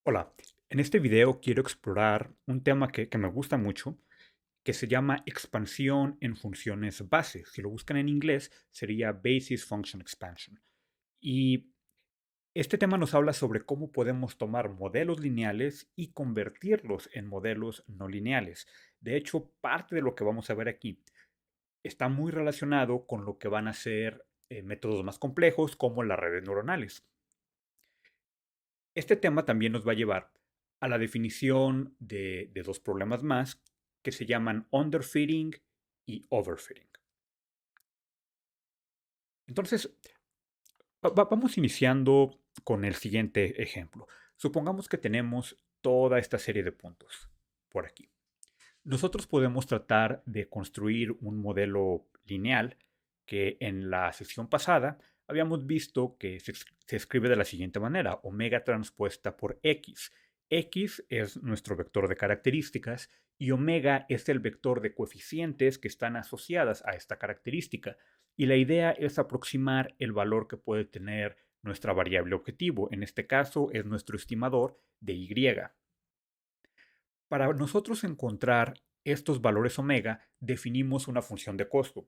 Hola, en este video quiero explorar un tema que me gusta mucho, que se llama expansión en funciones base. Si lo buscan en inglés, sería Basis Function Expansion. Y este tema nos habla sobre cómo podemos tomar modelos lineales y convertirlos en modelos no lineales. De hecho, parte de lo que vamos a ver aquí está muy relacionado con lo que van a ser métodos más complejos como las redes neuronales. Este tema también nos va a llevar a la definición de dos problemas más que se llaman underfitting y overfitting. Entonces, vamos iniciando con el siguiente ejemplo. Supongamos que tenemos toda esta serie de puntos por aquí. Nosotros podemos tratar de construir un modelo lineal que en la sesión pasada habíamos visto que se escribe de la siguiente manera: omega transpuesta por x. X es nuestro vector de características y omega es el vector de coeficientes que están asociadas a esta característica. Y la idea es aproximar el valor que puede tener nuestra variable objetivo. En este caso es nuestro estimador de y. Para nosotros encontrar estos valores omega, definimos una función de costo.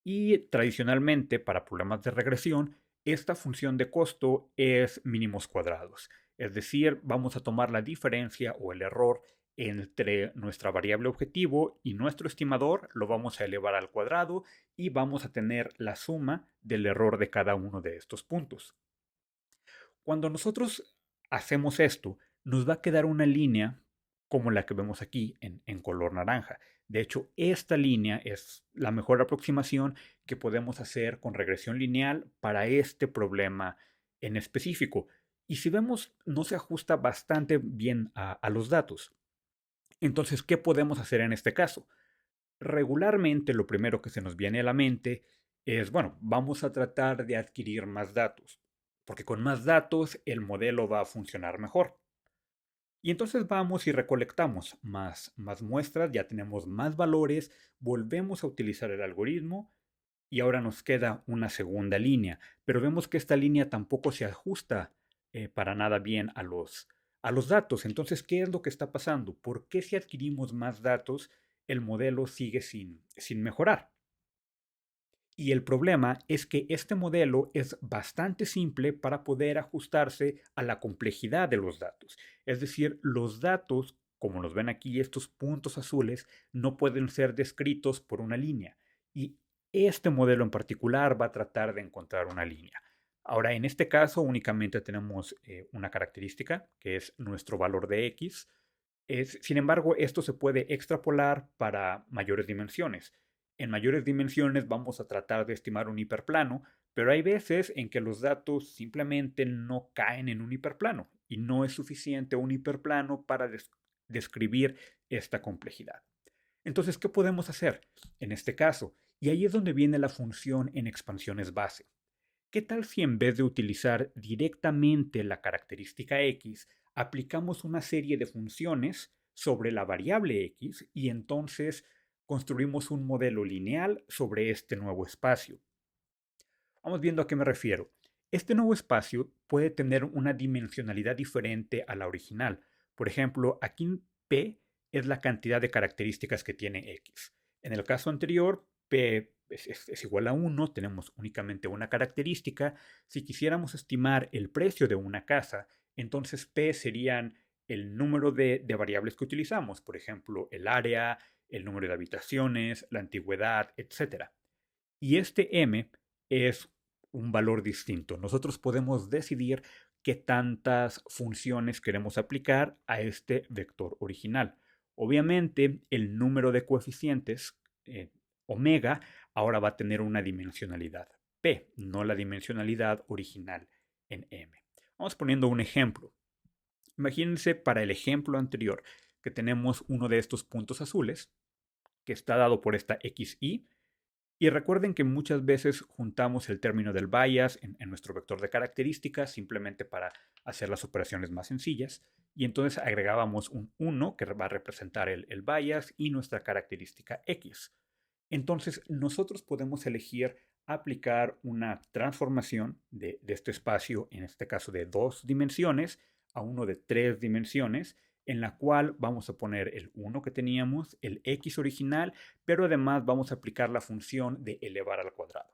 Y tradicionalmente, para problemas de regresión, esta función de costo es mínimos cuadrados. Es decir, vamos a tomar la diferencia o el error entre nuestra variable objetivo y nuestro estimador, lo vamos a elevar al cuadrado y vamos a tener la suma del error de cada uno de estos puntos. Cuando nosotros hacemos esto, nos va a quedar una línea como la que vemos aquí en color naranja. De hecho, esta línea es la mejor aproximación que podemos hacer con regresión lineal para este problema en específico. Y si vemos, no se ajusta bastante bien a los datos. Entonces, ¿qué podemos hacer en este caso? Regularmente lo primero que se nos viene a la mente es, bueno, vamos a tratar de adquirir más datos, porque con más datos el modelo va a funcionar mejor. Y entonces vamos y recolectamos más muestras, ya tenemos más valores, volvemos a utilizar el algoritmo y ahora nos queda una segunda línea, pero vemos que esta línea tampoco se ajusta para nada bien a los datos. Entonces, ¿qué es lo que está pasando? ¿Por qué si adquirimos más datos el modelo sigue sin mejorar? Y el problema es que este modelo es bastante simple para poder ajustarse a la complejidad de los datos. Es decir, los datos, como los ven aquí, estos puntos azules, no pueden ser descritos por una línea. Y este modelo en particular va a tratar de encontrar una línea. Ahora, en este caso únicamente tenemos una característica, que es nuestro valor de x. Sin embargo, esto se puede extrapolar para mayores dimensiones. En mayores dimensiones vamos a tratar de estimar un hiperplano, pero hay veces en que los datos simplemente no caen en un hiperplano y no es suficiente un hiperplano para describir esta complejidad. Entonces, ¿qué podemos hacer en este caso? Y ahí es donde viene la función en expansiones base. ¿Qué tal si en vez de utilizar directamente la característica x, aplicamos una serie de funciones sobre la variable x y entonces construimos un modelo lineal sobre este nuevo espacio? Vamos viendo a qué me refiero. Este nuevo espacio puede tener una dimensionalidad diferente a la original. Por ejemplo, aquí P es la cantidad de características que tiene X. En el caso anterior, P es igual a 1, tenemos únicamente una característica. Si quisiéramos estimar el precio de una casa, entonces P serían el número de variables que utilizamos, por ejemplo, el área, el número de habitaciones, la antigüedad, etcétera. Y este m es un valor distinto. Nosotros podemos decidir qué tantas funciones queremos aplicar a este vector original. Obviamente, el número de coeficientes, omega, ahora va a tener una dimensionalidad p, no la dimensionalidad original en m. Vamos poniendo un ejemplo. Imagínense para el ejemplo anterior que tenemos uno de estos puntos azules que está dado por esta xy, y recuerden que muchas veces juntamos el término del bias en nuestro vector de características simplemente para hacer las operaciones más sencillas. Y entonces agregábamos un 1 que va a representar el bias y nuestra característica x. Entonces nosotros podemos elegir aplicar una transformación de este espacio, en este caso de dos dimensiones, a uno de 3 dimensiones, en la cual vamos a poner el 1 que teníamos, el x original, pero además vamos a aplicar la función de elevar al cuadrado.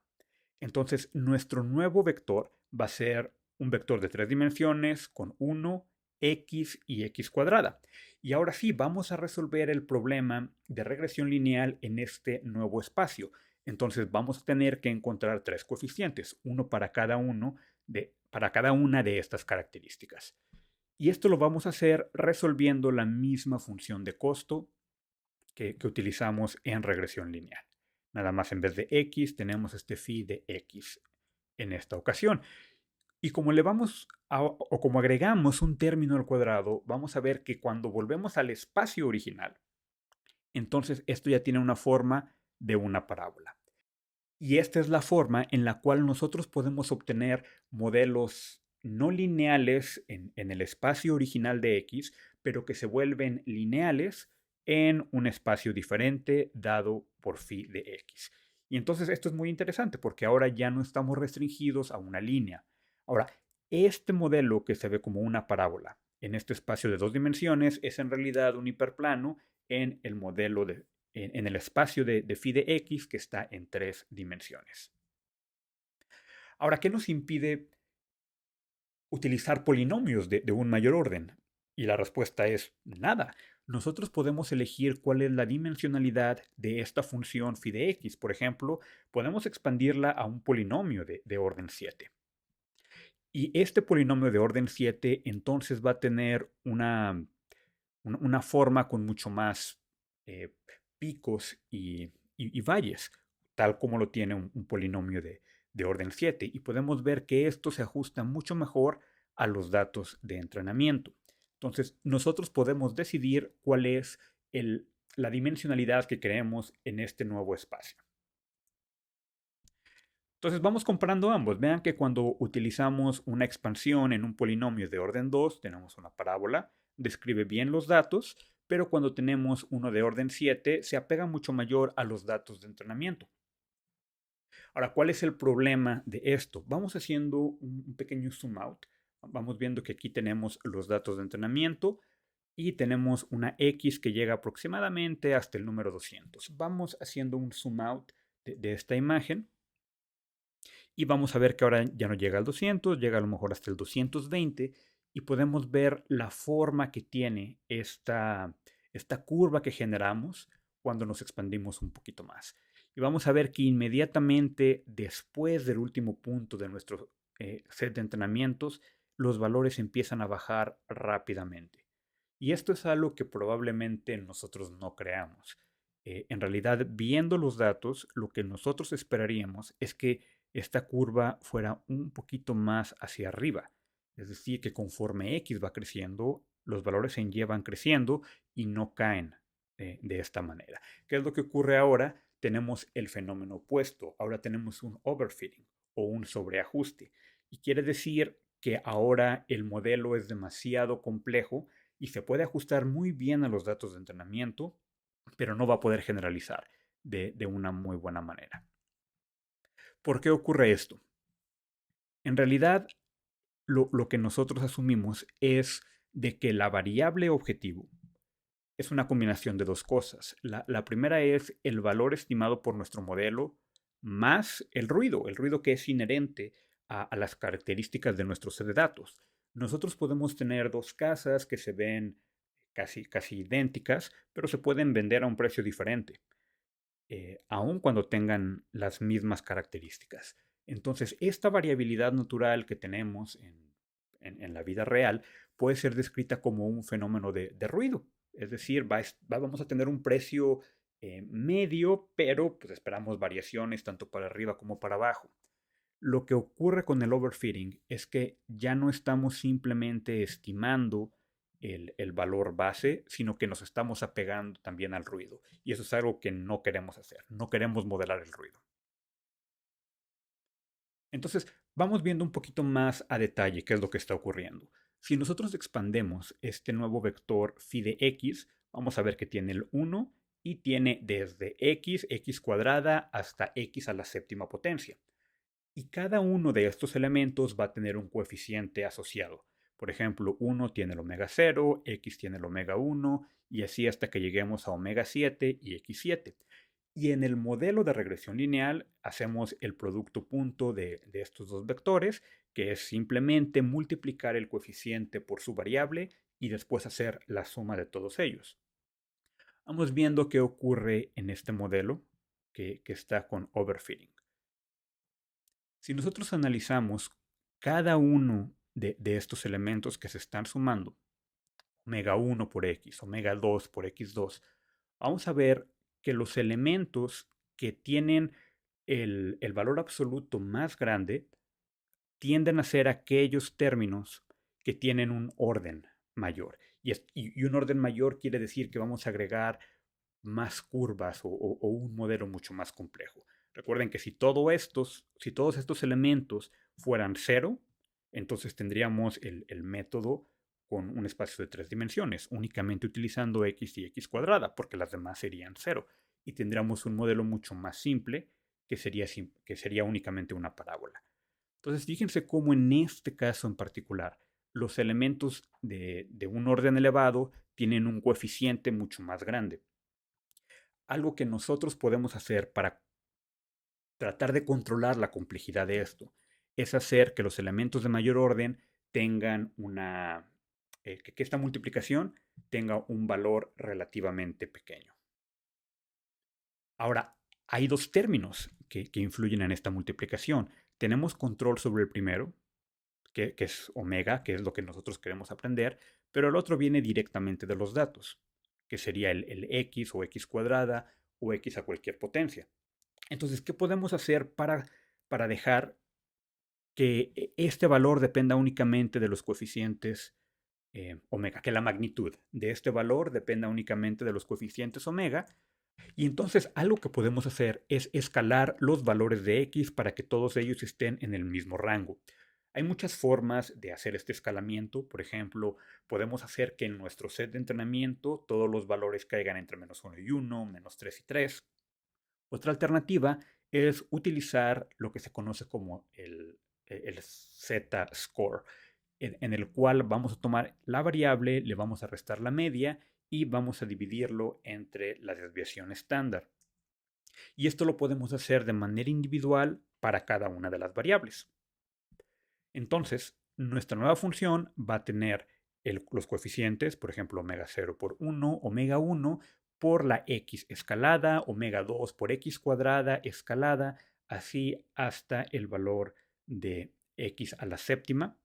Entonces, nuestro nuevo vector va a ser un vector de 3 dimensiones con 1, x y x cuadrada. Y ahora sí, vamos a resolver el problema de regresión lineal en este nuevo espacio. Entonces vamos a tener que encontrar 3 coeficientes, uno para cada una de estas características. Y esto lo vamos a hacer resolviendo la misma función de costo que utilizamos en regresión lineal. Nada más en vez de x tenemos este phi de x en esta ocasión. Y como o como agregamos un término al cuadrado, vamos a ver que cuando volvemos al espacio original, entonces esto ya tiene una forma de una parábola. Y esta es la forma en la cual nosotros podemos obtener modelos no lineales en el espacio original de x, pero que se vuelven lineales en un espacio diferente dado por phi de x. Y entonces esto es muy interesante porque ahora ya no estamos restringidos a una línea. Ahora, este modelo que se ve como una parábola en este espacio de 2 dimensiones es en realidad un hiperplano en el modelo en el espacio de phi de x que está en 3 dimensiones. Ahora, ¿qué nos impide utilizar polinomios de un mayor orden? Y la respuesta es nada. Nosotros podemos elegir cuál es la dimensionalidad de esta función phi de x. Por ejemplo, podemos expandirla a un polinomio de orden 7. Y este polinomio de orden 7 entonces va a tener una forma con mucho más eh, picos y valles, tal como lo tiene un polinomio de orden 7. Y podemos ver que esto se ajusta mucho mejor a los datos de entrenamiento. Entonces, nosotros podemos decidir cuál es la dimensionalidad que queremos en este nuevo espacio. Entonces vamos comparando ambos. Vean que cuando utilizamos una expansión en un polinomio de orden 2, tenemos una parábola, describe bien los datos, pero cuando tenemos uno de orden 7, se apega mucho mayor a los datos de entrenamiento. Ahora, ¿cuál es el problema de esto? Vamos haciendo un pequeño zoom out. Vamos viendo que aquí tenemos los datos de entrenamiento y tenemos una X que llega aproximadamente hasta el número 200. Vamos haciendo un zoom out de esta imagen. Y vamos a ver que ahora ya no llega al 200, llega a lo mejor hasta el 220 y podemos ver la forma que tiene esta curva que generamos cuando nos expandimos un poquito más. Y vamos a ver que inmediatamente después del último punto de nuestro set de entrenamientos, los valores empiezan a bajar rápidamente. Y esto es algo que probablemente nosotros no creamos. En realidad, viendo los datos, lo que nosotros esperaríamos es que esta curva fuera un poquito más hacia arriba. Es decir, que conforme x va creciendo, los valores en y van creciendo y no caen de esta manera. ¿Qué es lo que ocurre ahora? Tenemos el fenómeno opuesto. Ahora tenemos un overfitting o un sobreajuste. Y quiere decir que ahora el modelo es demasiado complejo y se puede ajustar muy bien a los datos de entrenamiento, pero no va a poder generalizar de una muy buena manera. ¿Por qué ocurre esto? En realidad, lo que nosotros asumimos es de que la variable objetivo es una combinación de dos cosas. La primera es el valor estimado por nuestro modelo más el ruido que es inherente a las características de nuestro set de datos. Nosotros podemos tener dos casas que se ven casi idénticas, pero se pueden vender a un precio diferente, aun cuando tengan las mismas características. Entonces, esta variabilidad natural que tenemos en la vida real puede ser descrita como un fenómeno de ruido. Es decir, vamos a tener un precio medio, pero pues esperamos variaciones tanto para arriba como para abajo. Lo que ocurre con el overfitting es que ya no estamos simplemente estimando el valor base, sino que nos estamos apegando también al ruido. Y eso es algo que no queremos hacer. No queremos modelar el ruido. Entonces, vamos viendo un poquito más a detalle qué es lo que está ocurriendo. Si nosotros expandemos este nuevo vector phi de x, vamos a ver que tiene el 1 y tiene desde x cuadrada, hasta x a la séptima potencia. Y cada uno de estos elementos va a tener un coeficiente asociado. Por ejemplo, 1 tiene el omega 0, X tiene el omega 1 y así hasta que lleguemos a omega 7 y X7. Y en el modelo de regresión lineal hacemos el producto punto de estos dos vectores, que es simplemente multiplicar el coeficiente por su variable y después hacer la suma de todos ellos. Vamos viendo qué ocurre en este modelo que está con overfitting. Si nosotros analizamos cada uno de estos elementos que se están sumando, omega 1 por X, omega 2 por X2, vamos a ver que los elementos que tienen el valor absoluto más grande tienden a ser aquellos términos que tienen un orden mayor. Y un orden mayor quiere decir que vamos a agregar más curvas o un modelo mucho más complejo. Recuerden que si todos estos elementos fueran cero, entonces tendríamos el método con un espacio de 3 dimensiones, únicamente utilizando x y x cuadrada, porque las demás serían cero. Y tendríamos un modelo mucho más simple que sería únicamente una parábola. Entonces, fíjense cómo en este caso en particular, los elementos de un orden elevado tienen un coeficiente mucho más grande. Algo que nosotros podemos hacer para tratar de controlar la complejidad de esto es hacer que los elementos de mayor orden tengan que esta multiplicación tenga un valor relativamente pequeño. Ahora, hay dos términos que influyen en esta multiplicación. Tenemos control sobre el primero, que es omega, que es lo que nosotros queremos aprender, pero el otro viene directamente de los datos, que sería el x o x cuadrada o x a cualquier potencia. Entonces, ¿qué podemos hacer para dejar que este valor dependa únicamente de los coeficientes omega, que la magnitud de este valor dependa únicamente de los coeficientes omega? Y entonces algo que podemos hacer es escalar los valores de x para que todos ellos estén en el mismo rango. Hay muchas formas de hacer este escalamiento. Por ejemplo, podemos hacer que en nuestro set de entrenamiento todos los valores caigan entre -1 y 1, -3 y 3. Otra alternativa es utilizar lo que se conoce como el z-score, en el cual vamos a tomar la variable, le vamos a restar la media y vamos a dividirlo entre la desviación estándar. Y esto lo podemos hacer de manera individual para cada una de las variables. Entonces, nuestra nueva función va a tener los coeficientes, por ejemplo, omega 0 por 1, omega 1 por la x escalada, omega 2 por x cuadrada escalada, así hasta el valor de x a la séptima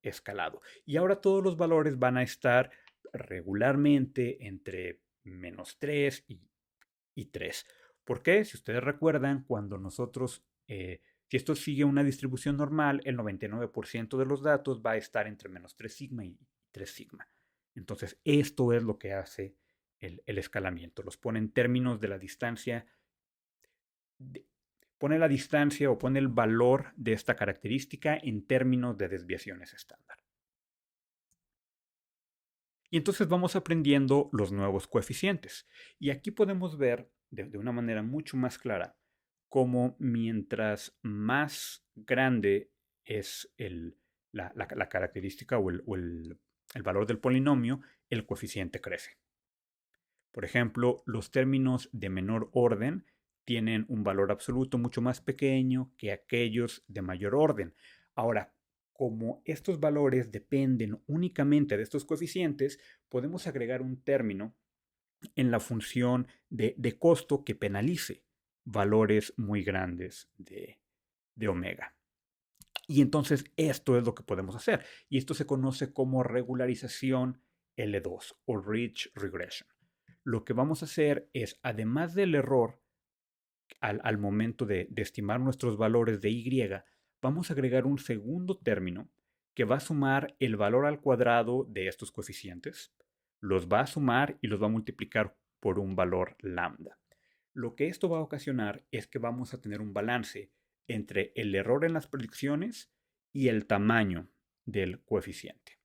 escalado. Y ahora todos los valores van a estar regularmente entre -3 y 3. ¿Por qué? Si ustedes recuerdan, cuando nosotros, si esto sigue una distribución normal, el 99% de los datos va a estar entre -3 sigma y 3 sigma. Entonces, esto es lo que hace el escalamiento. Los pone en términos de la distancia, pone la distancia o pone el valor de esta característica en términos de desviaciones estándar. Y entonces vamos aprendiendo los nuevos coeficientes. Y aquí podemos ver de una manera mucho más clara cómo mientras más grande es la característica o el valor del polinomio, el coeficiente crece. Por ejemplo, los términos de menor orden tienen un valor absoluto mucho más pequeño que aquellos de mayor orden. Ahora, como estos valores dependen únicamente de estos coeficientes, podemos agregar un término en la función de costo que penalice valores muy grandes de omega. Y entonces esto es lo que podemos hacer. Y esto se conoce como regularización L2 o Ridge Regression. Lo que vamos a hacer es, además del error al momento de estimar nuestros valores de y, vamos a agregar un segundo término que va a sumar el valor al cuadrado de estos coeficientes, los va a sumar y los va a multiplicar por un valor lambda. Lo que esto va a ocasionar es que vamos a tener un balance entre el error en las predicciones y el tamaño del coeficiente.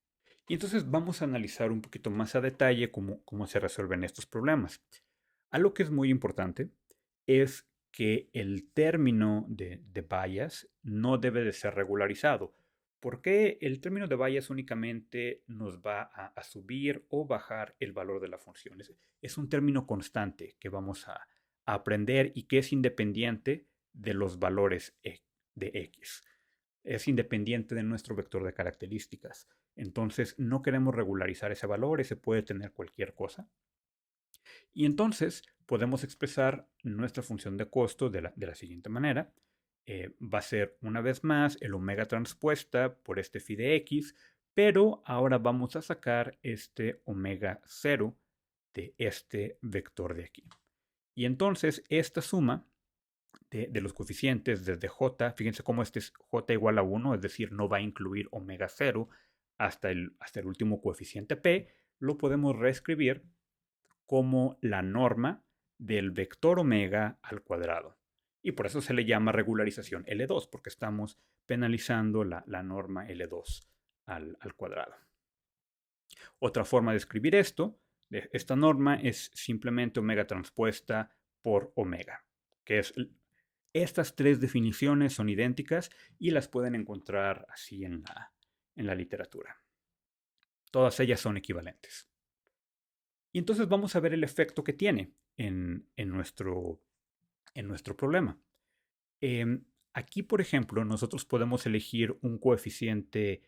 Y entonces vamos a analizar un poquito más a detalle cómo se resuelven estos problemas. Algo que es muy importante es que el término de bias no debe de ser regularizado, Porque el término de Bayes únicamente nos va a subir o bajar el valor de la función. Es un término constante que vamos a aprender y que es independiente de los valores de x. Es independiente de nuestro vector de características. Entonces no queremos regularizar ese valor, ese puede tener cualquier cosa. Y entonces podemos expresar nuestra función de costo de la siguiente manera. Va a ser una vez más el omega transpuesta por este phi de x, pero ahora vamos a sacar este omega 0 de este vector de aquí. Y entonces esta suma de los coeficientes desde j, fíjense cómo este es j igual a 1, es decir, no va a incluir omega 0 hasta el último coeficiente p, lo podemos reescribir como la norma del vector omega al cuadrado. Y por eso se le llama regularización L2, porque estamos penalizando la norma L2 al cuadrado. Otra forma de escribir esto, de esta norma, es simplemente omega transpuesta por omega, que es estas tres definiciones son idénticas y las pueden encontrar así en la literatura. Todas ellas son equivalentes. Y entonces vamos a ver el efecto que tiene en nuestro problema. Aquí, por ejemplo, nosotros podemos elegir un coeficiente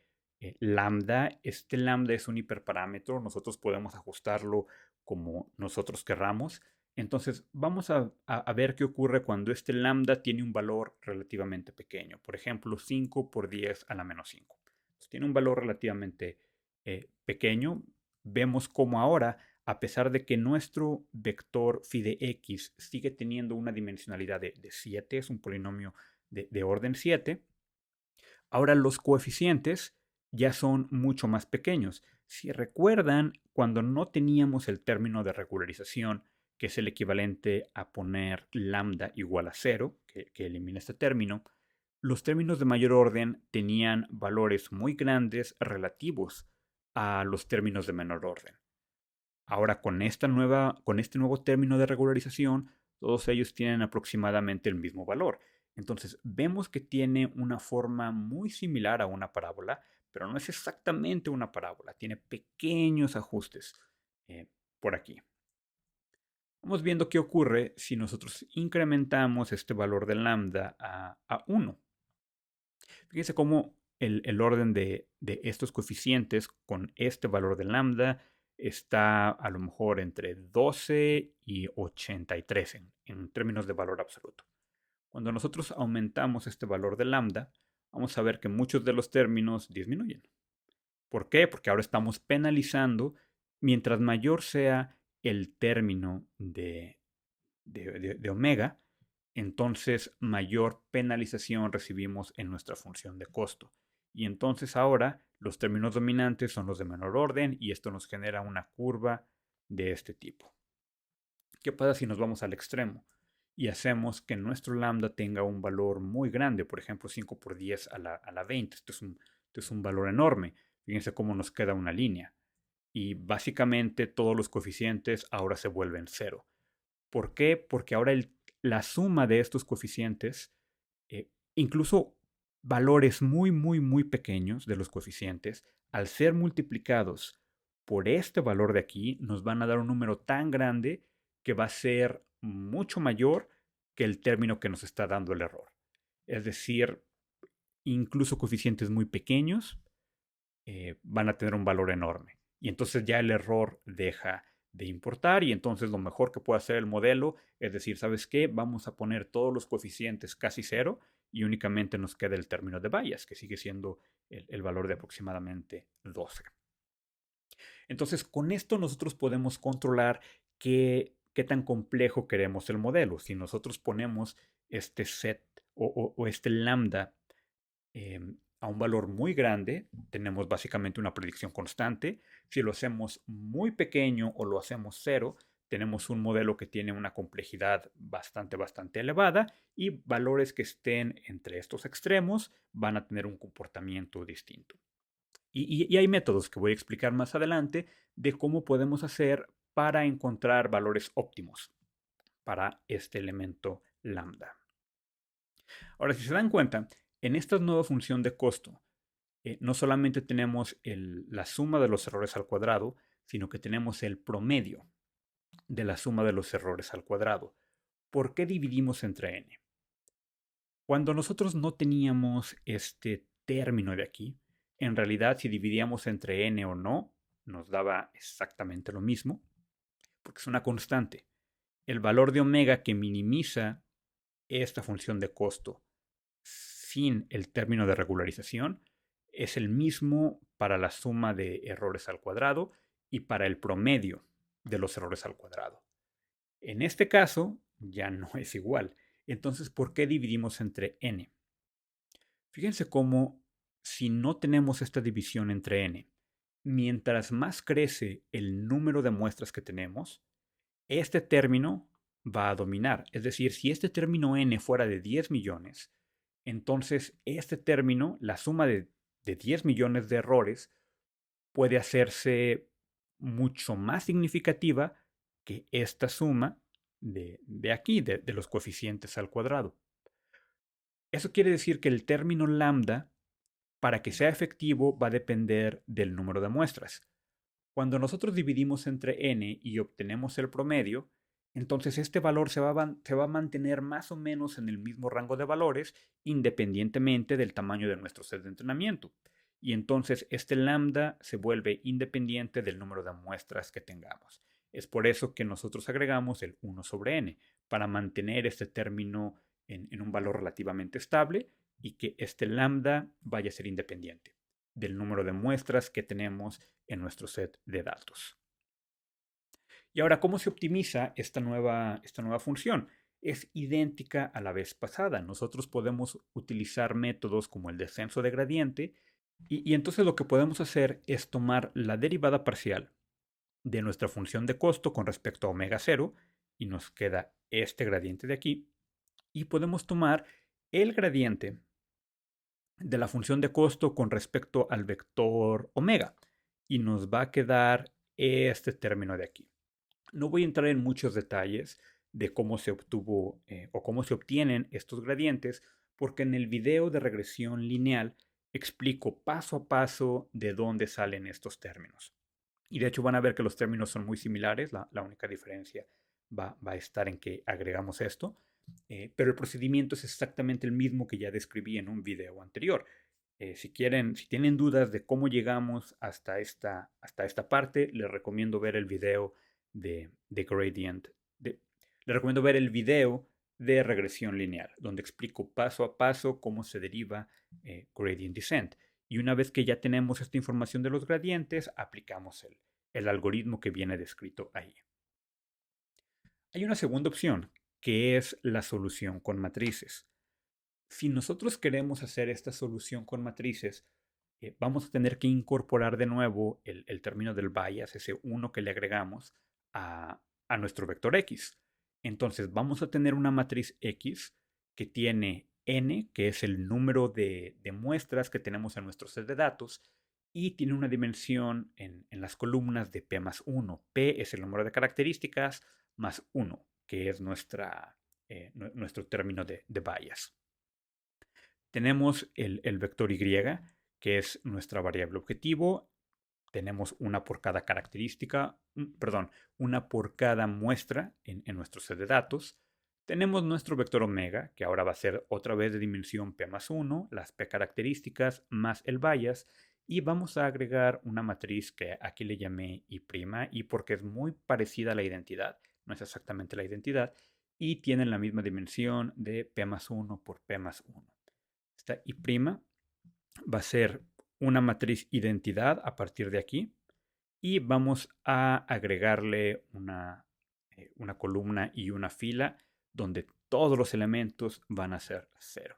lambda. Este lambda es un hiperparámetro. Nosotros podemos ajustarlo como nosotros querramos. Entonces, vamos a ver qué ocurre cuando este lambda tiene un valor relativamente pequeño. Por ejemplo, 5 por 10 a la menos 5. Entonces, tiene un valor relativamente pequeño. Vemos cómo ahora, a pesar de que nuestro vector phi de x sigue teniendo una dimensionalidad de 7, es un polinomio de orden 7, ahora los coeficientes ya son mucho más pequeños. Si recuerdan, cuando no teníamos el término de regularización, que es el equivalente a poner lambda igual a 0, que elimina este término, los términos de mayor orden tenían valores muy grandes relativos a los términos de menor orden. Ahora, con este nuevo término de regularización, todos ellos tienen aproximadamente el mismo valor. Entonces, vemos que tiene una forma muy similar a una parábola, pero no es exactamente una parábola. Tiene pequeños ajustes por aquí. Vamos viendo qué ocurre si nosotros incrementamos este valor de lambda a 1. Fíjense cómo el orden de estos coeficientes con este valor de lambda está a lo mejor entre 12 y 83 en términos de valor absoluto. Cuando nosotros aumentamos este valor de lambda, vamos a ver que muchos de los términos disminuyen. ¿Por qué? Porque ahora estamos penalizando mientras mayor sea el término de omega, entonces mayor penalización recibimos en nuestra función de costo. Y entonces ahora los términos dominantes son los de menor orden y esto nos genera una curva de este tipo. ¿Qué pasa si nos vamos al extremo y hacemos que nuestro lambda tenga un valor muy grande? Por ejemplo, 5 por 10 a la 20. Esto es un valor enorme. Fíjense cómo nos queda una línea. Y básicamente todos los coeficientes ahora se vuelven cero. ¿Por qué? Porque ahora la suma de estos coeficientes, incluso valores muy, muy, muy pequeños de los coeficientes, al ser multiplicados por este valor de aquí, nos van a dar un número tan grande que va a ser mucho mayor que el término que nos está dando el error. Es decir, incluso coeficientes muy pequeños van a tener un valor enorme. Y entonces ya el error deja de importar y entonces lo mejor que puede hacer el modelo es decir, ¿sabes qué? Vamos a poner todos los coeficientes casi cero y únicamente nos queda el término de Bayes, que sigue siendo el valor de aproximadamente 12. Entonces, con esto nosotros podemos controlar qué tan complejo queremos el modelo. Si nosotros ponemos este set o este lambda a un valor muy grande, tenemos básicamente una predicción constante. Si lo hacemos muy pequeño o lo hacemos cero, tenemos un modelo que tiene una complejidad bastante, bastante elevada y valores que estén entre estos extremos van a tener un comportamiento distinto. Y hay métodos que voy a explicar más adelante de cómo podemos hacer para encontrar valores óptimos para este elemento lambda. Ahora, si se dan cuenta, en esta nueva función de costo, no solamente tenemos la suma de los errores al cuadrado, sino que tenemos el promedio de la suma de los errores al cuadrado. ¿Por qué dividimos entre n? Cuando nosotros no teníamos este término de aquí, en realidad si dividíamos entre n o no, nos daba exactamente lo mismo, porque es una constante. El valor de omega que minimiza esta función de costo sin el término de regularización es el mismo para la suma de errores al cuadrado y para el promedio de los errores al cuadrado. En este caso ya no es igual. Entonces, ¿por qué dividimos entre n? Fíjense cómo si no tenemos esta división entre n, mientras más crece el número de muestras que tenemos, este término va a dominar. Es decir, si este término n fuera de 10 millones, entonces este término, la suma de 10 millones de errores, puede hacerse mucho más significativa que esta suma de aquí, de los coeficientes al cuadrado. Eso quiere decir que el término lambda, para que sea efectivo, va a depender del número de muestras. Cuando nosotros dividimos entre n y obtenemos el promedio, entonces este valor se va a mantener más o menos en el mismo rango de valores independientemente del tamaño de nuestro set de entrenamiento. Y entonces este lambda se vuelve independiente del número de muestras que tengamos. Es por eso que nosotros agregamos el 1 sobre n, para mantener este término en un valor relativamente estable y que este lambda vaya a ser independiente del número de muestras que tenemos en nuestro set de datos. Y ahora, ¿cómo se optimiza esta nueva función? Es idéntica a la vez pasada. Nosotros podemos utilizar métodos como el descenso de gradiente y entonces lo que podemos hacer es tomar la derivada parcial de nuestra función de costo con respecto a omega 0 y nos queda este gradiente de aquí, y podemos tomar el gradiente de la función de costo con respecto al vector omega y nos va a quedar este término de aquí. No voy a entrar en muchos detalles de cómo se obtuvo o cómo se obtienen estos gradientes, porque en el video de regresión lineal explico paso a paso de dónde salen estos términos. Y de hecho van a ver que los términos son muy similares, la única diferencia va a estar en que agregamos esto, pero el procedimiento es exactamente el mismo que ya describí en un video anterior. Si tienen dudas de cómo llegamos hasta esta parte, les recomiendo ver el video de gradient. Les recomiendo ver el video de regresión lineal, donde explico paso a paso cómo se deriva gradient descent. Y una vez que ya tenemos esta información de los gradientes, aplicamos el algoritmo que viene descrito ahí. Hay una segunda opción, que es la solución con matrices. Si nosotros queremos hacer esta solución con matrices, vamos a tener que incorporar de nuevo el término del bias, ese 1 que le agregamos a nuestro vector x. Entonces vamos a tener una matriz x que tiene n, que es el número de muestras que tenemos en nuestro set de datos, y tiene una dimensión en las columnas de p más 1. P es el número de características más 1, que es nuestro término de bias. Tenemos el vector y, que es nuestra variable objetivo. Tenemos una por cada característica, una por cada muestra en nuestro set de datos. Tenemos nuestro vector omega, que ahora va a ser otra vez de dimensión p más 1, las p características más el bias, y vamos a agregar una matriz que aquí le llamé y', y porque es muy parecida a la identidad, no es exactamente la identidad, y tienen la misma dimensión de p más 1 por p más 1. Esta y' va a ser una matriz identidad a partir de aquí, y vamos a agregarle una columna y una fila donde todos los elementos van a ser 0.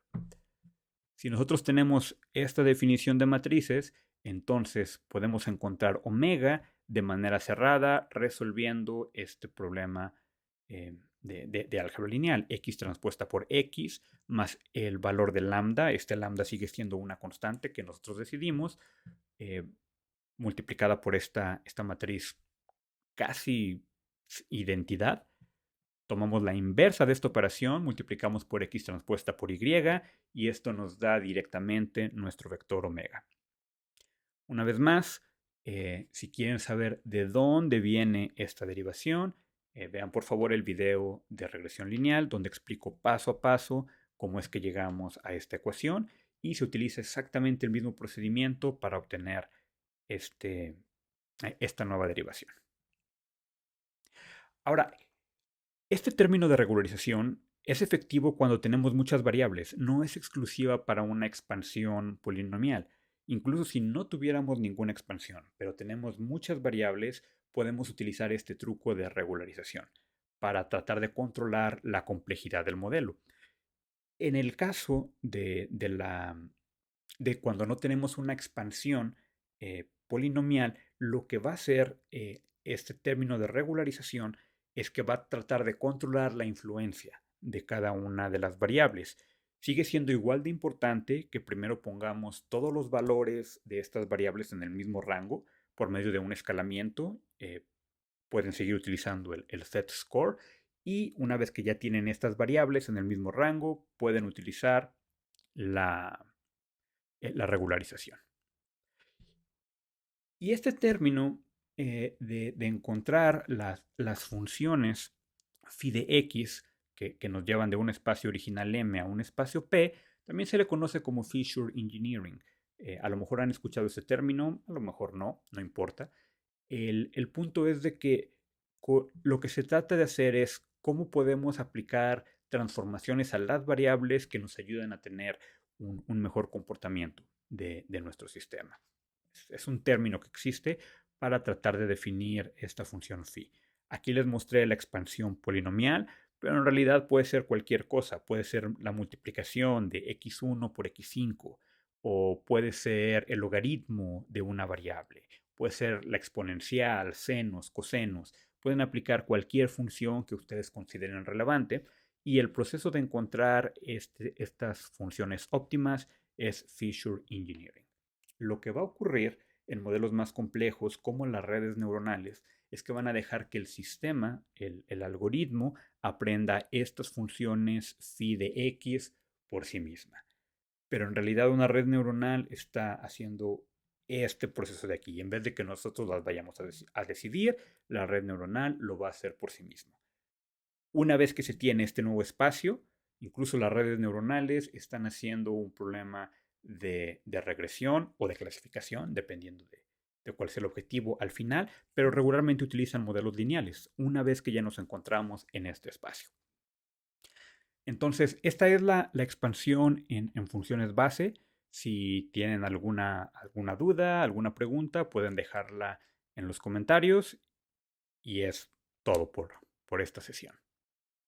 Si nosotros tenemos esta definición de matrices, entonces podemos encontrar omega de manera cerrada resolviendo este problema de álgebra lineal. X transpuesta por X más el valor de lambda. Este lambda sigue siendo una constante que nosotros decidimos, multiplicada por esta matriz casi identidad. Tomamos la inversa de esta operación, multiplicamos por X transpuesta por Y, y esto nos da directamente nuestro vector omega. Una vez más, si quieren saber de dónde viene esta derivación, vean por favor el video de regresión lineal donde explico paso a paso cómo es que llegamos a esta ecuación y se utiliza exactamente el mismo procedimiento para obtener este, esta nueva derivación. Ahora, este término de regularización es efectivo cuando tenemos muchas variables, no es exclusiva para una expansión polinomial. Incluso si no tuviéramos ninguna expansión, pero tenemos muchas variables, podemos utilizar este truco de regularización para tratar de controlar la complejidad del modelo. En el caso de cuando no tenemos una expansión polinomial, lo que va a hacer este término de regularización es que va a tratar de controlar la influencia de cada una de las variables. Sigue siendo igual de importante que primero pongamos todos los valores de estas variables en el mismo rango por medio de un escalamiento. Pueden seguir utilizando el set score y una vez que ya tienen estas variables en el mismo rango, pueden utilizar la, la regularización. Y este término de encontrar las funciones phi de x que nos llevan de un espacio original M a un espacio P, también se le conoce como Fisher Engineering. A lo mejor han escuchado ese término, a lo mejor no, no importa. El punto es de que lo que se trata de hacer es cómo podemos aplicar transformaciones a las variables que nos ayuden a tener un mejor comportamiento de nuestro sistema. Es un término que existe para tratar de definir esta función phi. Aquí les mostré la expansión polinomial, pero en realidad puede ser cualquier cosa. Puede ser la multiplicación de x1 por x5, o puede ser el logaritmo de una variable, puede ser la exponencial, senos, cosenos. Pueden aplicar cualquier función que ustedes consideren relevante y el proceso de encontrar estas funciones óptimas es Fisher Engineering. Lo que va a ocurrir en modelos más complejos como las redes neuronales es que van a dejar que el sistema, el algoritmo, aprenda estas funciones phi de x por sí misma. Pero en realidad una red neuronal está haciendo este proceso de aquí. En vez de que nosotros las vayamos a decidir, la red neuronal lo va a hacer por sí misma. Una vez que se tiene este nuevo espacio, incluso las redes neuronales están haciendo un problema de regresión o de clasificación, dependiendo de cuál sea el objetivo al final, pero regularmente utilizan modelos lineales una vez que ya nos encontramos en este espacio. Entonces, esta es la expansión en funciones base. Si tienen alguna duda, alguna pregunta, pueden dejarla en los comentarios y es todo por esta sesión.